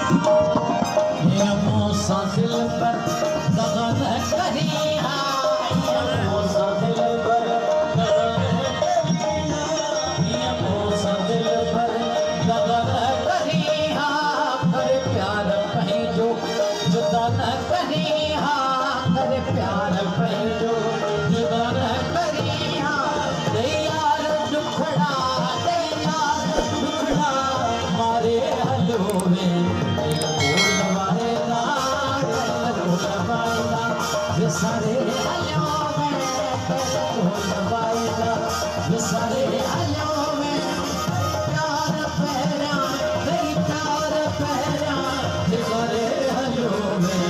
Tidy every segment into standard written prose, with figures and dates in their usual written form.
ये मूसा दिल पर दगा न करी ये मूसा दिल पर दगा न करी ये मूसा दिल पर दगा न करी करे प्यार पही जो जुदा न करी करे प्यार पही जो जुदा न करी दे यार दुखड़ा मारे हलो में सारे हलों में सारे हलों में प्यार पहरा तेरी प्यार पहरा सारे हलों में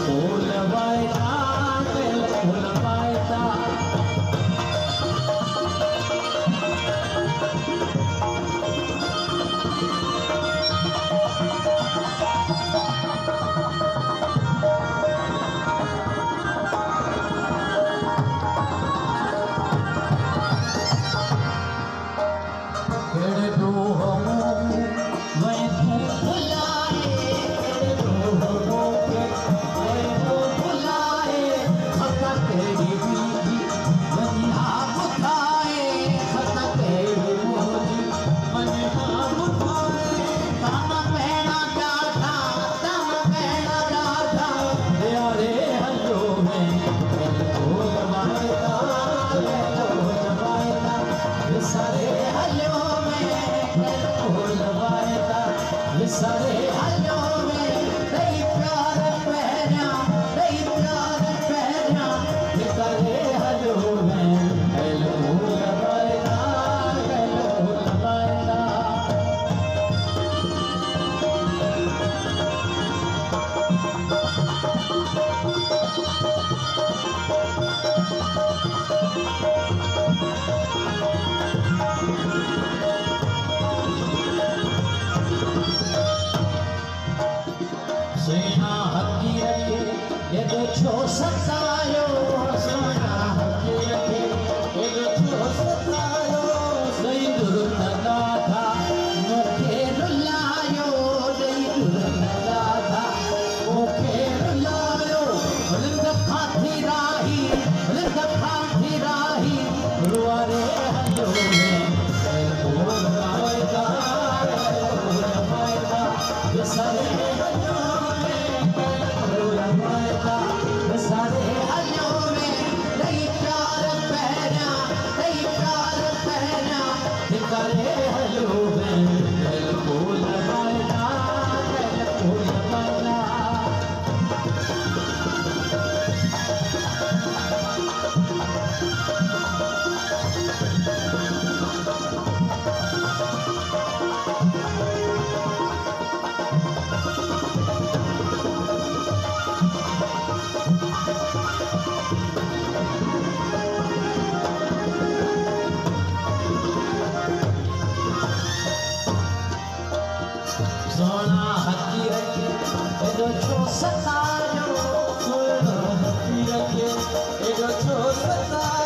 फूल वायदा फूल वायदा सारे हलों में तेरी प्यार पहना तेरी प्यार पहना सारे हलों में फूल वायदा फूल वायदा सोना हकी रखे ये जो छो सतायो सोना हकी रखे ये जो छो सतायो सही दुर्लगा था मुखे रुलायो सही दुर्लगा था मुखे रुलायो बुलंद खाती राही रुआरे हलो में फूल वायदा सारे सारे हलों में तेरी प्यार पहना करे हलों में फूल वायदा फूल वायदा सोना हकी रखे ये जो छो सतायो सोना हकी रखे ये जो छो सतायो